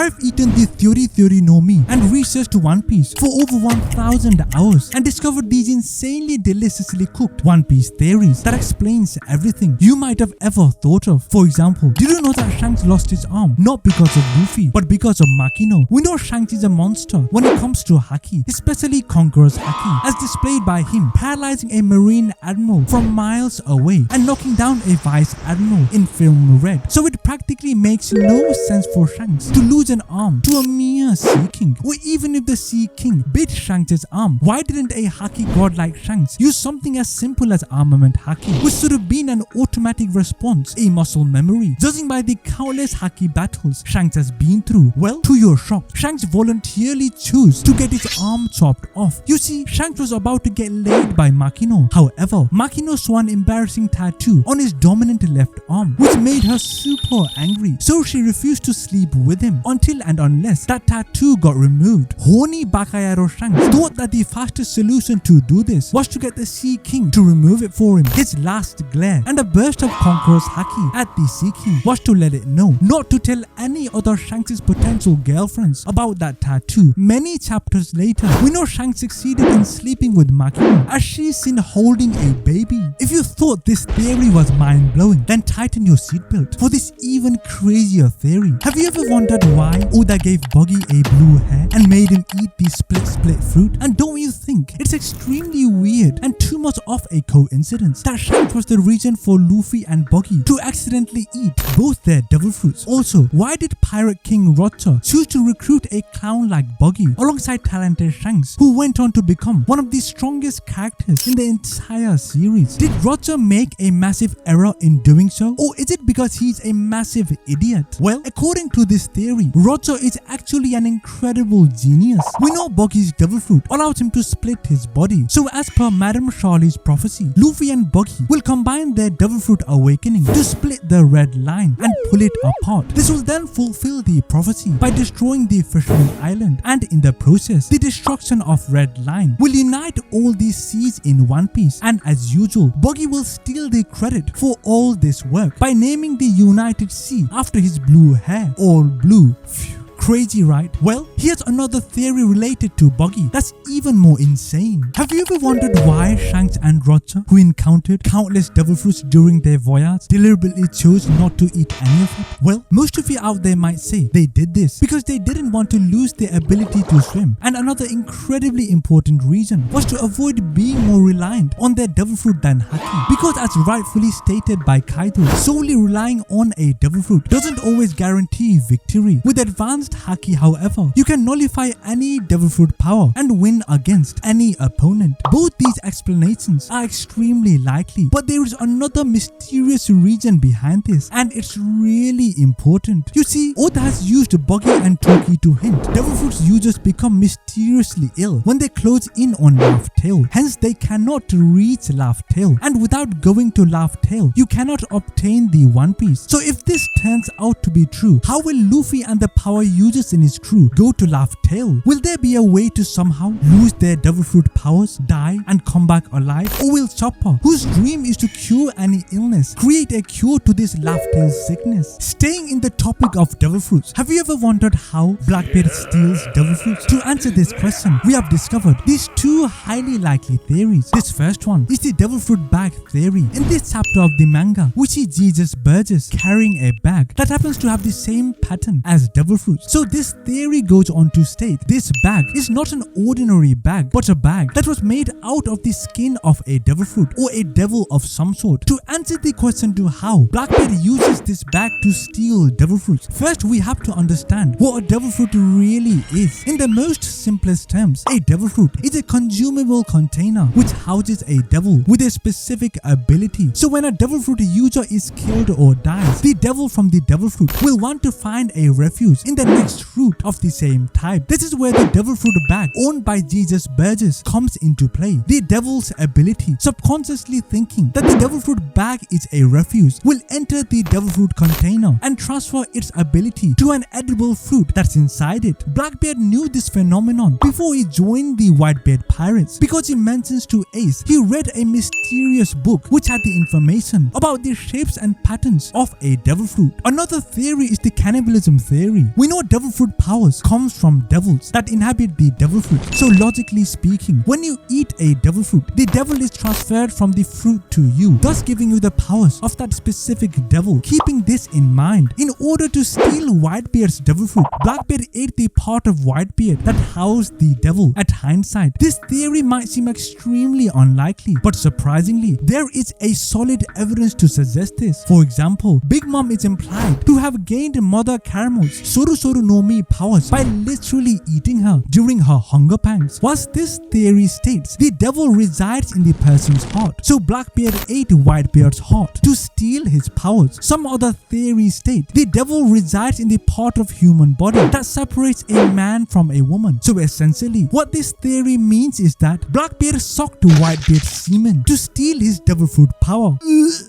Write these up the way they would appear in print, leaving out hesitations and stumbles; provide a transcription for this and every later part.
I've eaten the 𝙲𝚘𝚙𝚒𝚑𝚡 no and researched One Piece for over 1000 hours and discovered these insanely deliciously cooked One Piece theories that explains everything you might have ever thought of. For example, did you know that Shanks lost his arm not because of Luffy but because of Makino? We know Shanks is a monster when it comes to haki, especially Conqueror's haki, as displayed by him paralyzing a marine admiral from miles away and knocking down a vice admiral in film Red. So it practically makes no sense for Shanks to lose an arm to a mere Sea King. Or even if the Sea King bit Shanks' arm, why didn't a haki god like Shanks use something as simple as armament haki, which should have been an automatic response, a muscle memory? Judging by the countless haki battles Shanks has been through, well, to your shock, Shanks voluntarily chose to get his arm chopped off. You see, Shanks was about to get laid by Makino. However, Makino saw an embarrassing tattoo on his dominant left arm, which made her super angry. So she refused to sleep with him until and unless that tattoo got removed. Horny Bakayaro Shanks thought that the fastest solution to do this was to get the Sea King to remove it for him. His last glare and a burst of Conqueror's haki at the Sea King was to let it know not to tell any other Shanks' potential girlfriends about that tattoo. Many chapters later, we know Shanks succeeded in sleeping with Makino as she's seen holding a baby. If you thought this theory was mind-blowing, then tighten your seatbelt for this even crazier theory. Have you ever wondered why Oda gave Buggy a blue hair and made him eat the split fruit? And don't you think it's extremely weird and too much of a coincidence that Shanks was the reason for Luffy and Buggy to accidentally eat both their devil fruits? Also, why did Pirate King Roger choose to recruit a clown like Buggy alongside talented Shanks, who went on to become one of the strongest characters in the entire series? Did Roger make a massive error in doing so, or is it because he's a massive idiot? Well, according to this theory, Roger is actually an incredible genius. We know Buggy's devil fruit allows him to split his body, so as per Madame Charlie's prophecy, Luffy and Buggy will combine their devil fruit awakening to split the red line and pull it apart. This will then fulfill the prophecy by destroying the Fisherman Island, and in the process, the destruction of Red Line will unite all these seas in One Piece, and as usual, Buggy will steal the credit for all this work by naming the United Sea after his blue hair. All blue. Phew. Crazy, right? Well, here's another theory related to Buggy that's even more insane. Have you ever wondered why Shanks and Roger, who encountered countless devil fruits during their voyage, deliberately chose not to eat any of it? Well, most of you out there might say they did this because they didn't want to lose their ability to swim. And another incredibly important reason was to avoid being more reliant on their devil fruit than haki. Because as rightfully stated by Kaido, solely relying on a devil fruit doesn't always guarantee victory. With advanced haki, however, you can nullify any devil fruit power and win against any opponent. Both these explanations are extremely likely, but there is another mysterious reason behind this, and it's really important. You see, Oda has used Buggy and Toki to hint devil fruits users become mysteriously ill when they close in on Laugh Tale. Hence, they cannot reach Laugh Tale, and without going to Laugh Tale, you cannot obtain the One Piece. So if this turns out to be true, how will Luffy and the power users in his crew go to Laugh Tale? Will there be a way to somehow lose their devil fruit powers, die and come back alive? Or will Chopper, whose dream is to cure any illness, create a cure to this Laugh Tale sickness? Staying in the topic of devil fruits, have you ever wondered how Blackbeard steals devil fruits? To answer this question, we have discovered these two highly likely theories. This first one is the devil fruit bag theory. In this chapter of the manga, we see Jesus Burgess carrying a bag that happens to have the same pattern as devil fruits. So this theory goes on to state this bag is not an ordinary bag, but a bag that was made out of the skin of a devil fruit or a devil of some sort. To answer the question to how Blackbeard uses this bag to steal devil fruits, first we have to understand what a devil fruit really is. In the most simplest terms, a devil fruit is a consumable container which houses a devil with a specific ability. So when a devil fruit user is killed or dies, the devil from the devil fruit will want to find a refuge in the next fruit of the same type. This is where the devil fruit bag owned by Jesus Burgess comes into play. The devil's ability, subconsciously thinking that the devil fruit bag is a refuge, will enter the devil fruit container and transfer its ability to an edible fruit that's inside it. Blackbeard knew this phenomenon before he joined the Whitebeard Pirates because he mentions to Ace he read a mysterious book which had the information about the shapes and patterns of a devil fruit. Another theory is the cannibalism theory. We know devil fruit powers comes from devils that inhabit the devil fruit. So logically speaking, when you eat a devil fruit, the devil is transferred from the fruit to you, thus giving you the powers of that specific devil. Keeping this in mind, in order to steal Whitebeard's devil fruit, Blackbeard ate the part of Whitebeard that housed the devil. At hindsight, this theory might seem extremely unlikely, but surprisingly, there is a solid evidence to suggest this. For example, Big Mom is implied to have gained Mother Caramel's 𝚘𝚙𝚦𝚘𝚡 powers by literally eating her during her hunger pangs. Whilst this theory states the devil resides in the person's heart, so Blackbeard ate Whitebeard's heart to steal his powers. Some other theories state the devil resides in the part of human body that separates a man from a woman. So essentially, what this theory means is that Blackbeard sucked Whitebeard's semen to steal his devil fruit power.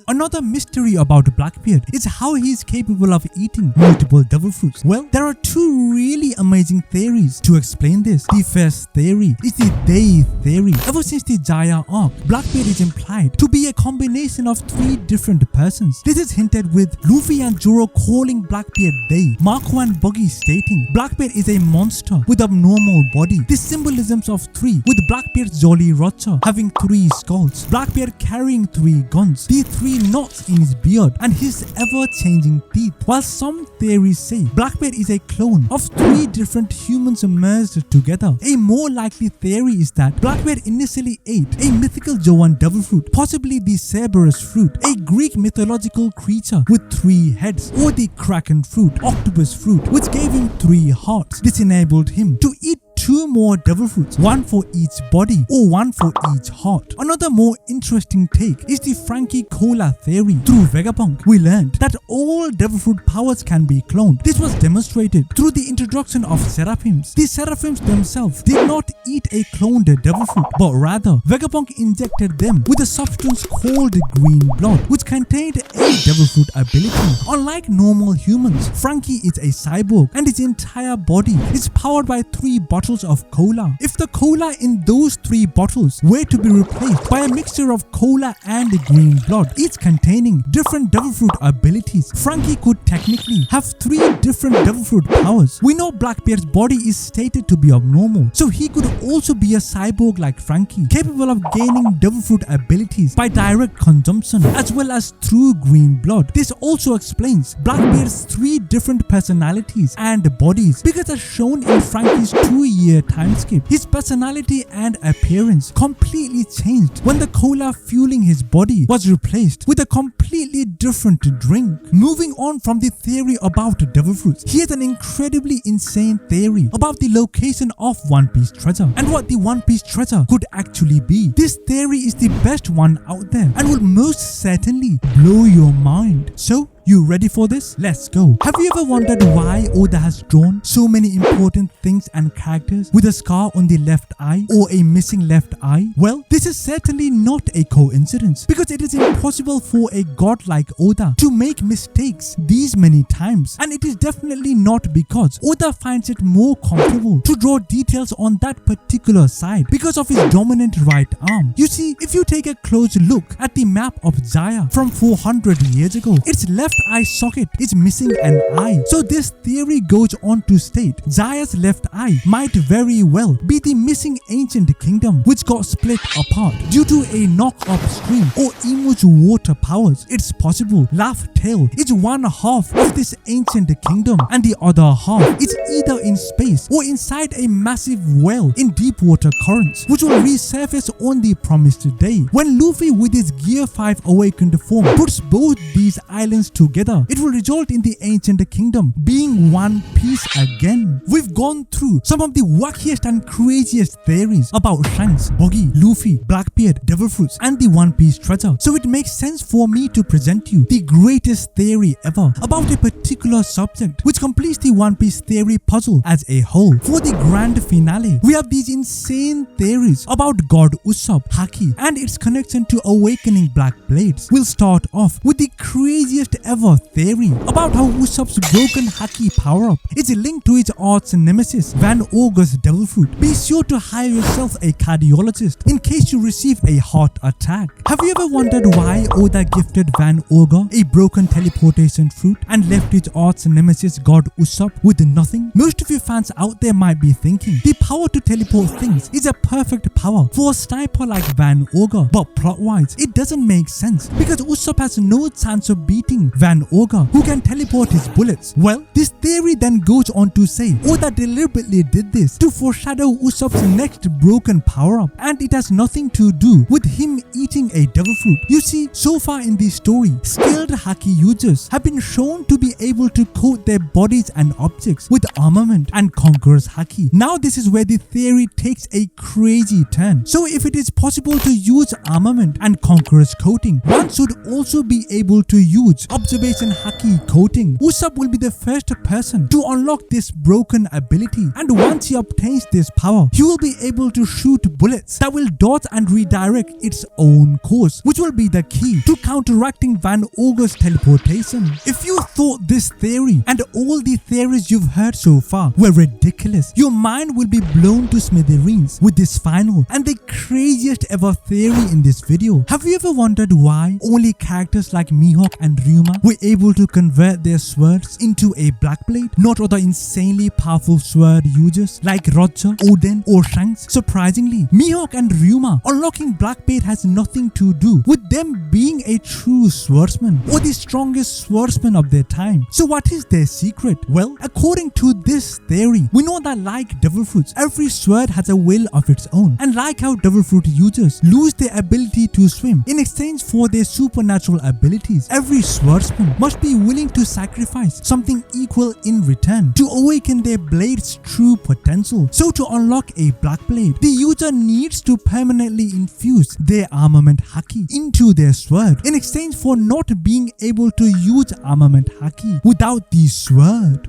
Another mystery about Blackbeard is how he is capable of eating multiple devil fruits. Well, there are two really amazing theories to explain this. The first theory is the they theory. Ever since the Jaya arc, Blackbeard is implied to be a combination of three different persons. This is hinted with Luffy and Zoro calling Blackbeard they, Marco and Buggy stating Blackbeard is a monster with abnormal body. The symbolisms of three, with Blackbeard's Jolly Roger having three skulls, Blackbeard carrying three guns, the three knots in his beard, and his ever-changing teeth. While some theories say Blackbeard is a clone of three different humans merged together, a more likely theory is that Blackbeard initially ate a mythical Joan devil fruit, possibly the Cerberus fruit, a Greek mythological creature with three heads, or the Kraken fruit, octopus fruit, which gave him three hearts. This enabled him to eat two more devil fruits, one for each body or one for each heart. Another more interesting take is the Frankie Cola theory. Through Vegapunk, we learned that all devil fruit powers can be cloned. This was demonstrated through the introduction of Seraphims. The Seraphims themselves did not eat a cloned devil fruit, but rather Vegapunk injected them with a substance called green blood, which contained a devil fruit ability. Unlike normal humans, Frankie is a cyborg and his entire body is powered by three bottles of cola. If the cola in those three bottles were to be replaced by a mixture of cola and green blood, each containing different devil fruit abilities, Frankie could technically have three different devil fruit powers. We know Blackbeard's body is stated to be abnormal, so he could also be a cyborg like Frankie, capable of gaining devil fruit abilities by direct consumption as well as through green blood. This also explains Blackbeard's three different personalities and bodies, because as shown in Frankie's 2-year time skip, his personality and appearance completely changed when the cola fueling his body was replaced with a completely different drink. Moving on from the theory about devil fruits, here's an incredibly insane theory about the location of One Piece treasure and what the One Piece treasure could actually be. This theory is the best one out there and will most certainly blow your mind. So, you ready for this? Let's go. Have you ever wondered why Oda has drawn so many important things and characters with a scar on the left eye or a missing left eye? Well, this is certainly not a coincidence, because it is impossible for a god like Oda to make mistakes these many times, and it is definitely not because Oda finds it more comfortable to draw details on that particular side because of his dominant right arm. You see, if you take a close look at the map of Jaya from 400 years ago, its left eye socket is missing an eye. So this theory goes on to state Jaya's left eye might very well be the missing ancient kingdom, which got split apart due to a knock upstream or Imu's water powers. It's possible Laugh Tale is one half of this ancient kingdom and the other half is either in space or inside a massive well in deep water currents, which will resurface on the promised day. When Luffy with his Gear 5 awakened form puts both these islands together, it will result in the ancient kingdom being one piece again. We've gone through some of the wackiest and craziest theories about Shanks, Buggy, Luffy, Blackbeard, devil fruits and the One Piece treasure, so it makes sense for me to present you the greatest theory ever about a particular subject, which completes the One Piece theory puzzle as a whole. For the grand finale, we have these insane theories about God Usopp, Haki and its connection to awakening Black Blades. We'll start off with the craziest ever theory about how Usopp's broken Haki power-up is linked to his arch nemesis Van Ogre's devil fruit. Be sure to hire yourself a cardiologist in case you receive a heart attack. Have you ever wondered why Oda gifted Van Ogre a broken teleportation fruit and left his arch nemesis God Usopp with nothing? Most of you fans out there might be thinking the power to teleport things is a perfect power for a sniper like Van Ogre, but plot-wise it doesn't make sense because Usopp has no chance of beating Van Ogre, who can teleport his bullets. Well, this theory then goes on to say Oda deliberately did this to foreshadow Usopp's next broken power-up, and it has nothing to do with him eating a devil fruit. You see, so far in the story, skilled Haki users have been shown to be able to coat their bodies and objects with armament and conqueror's Haki. Now this is where the theory takes a crazy turn. So if it is possible to use armament and conqueror's coating, one should also be able to use observation Haki coating. Usopp will be the first person to unlock this broken ability, and once he obtains this power, he will be able to shoot bullets that will dodge and redirect its own course, which will be the key to counteracting Van Ogre's teleportation. If you thought this theory and all the theories you've heard so far were ridiculous, your mind will be blown to smithereens with this final and the craziest ever theory in this video. Have you ever wondered why only characters like Mihawk and Ryuma were able to convert their swords into a black blade, not other insanely powerful sword users like Roger, Oden or Shanks? Surprisingly, Mihawk and Ryuma unlocking black blade has nothing to do with them being a true swordsman or the strongest swordsman of their time. So what is their secret? Well, according to this theory, we know that like devil fruits, every sword has a will of its own, and like how devil fruit users lose their ability to swim in exchange for their supernatural abilities, every swordsman must be willing to sacrifice something equal in return to awaken their blade's true potential. So to unlock a black blade, the user needs to permanently infuse their armament Haki into their sword in exchange for not being able to use armament Haki without the sword.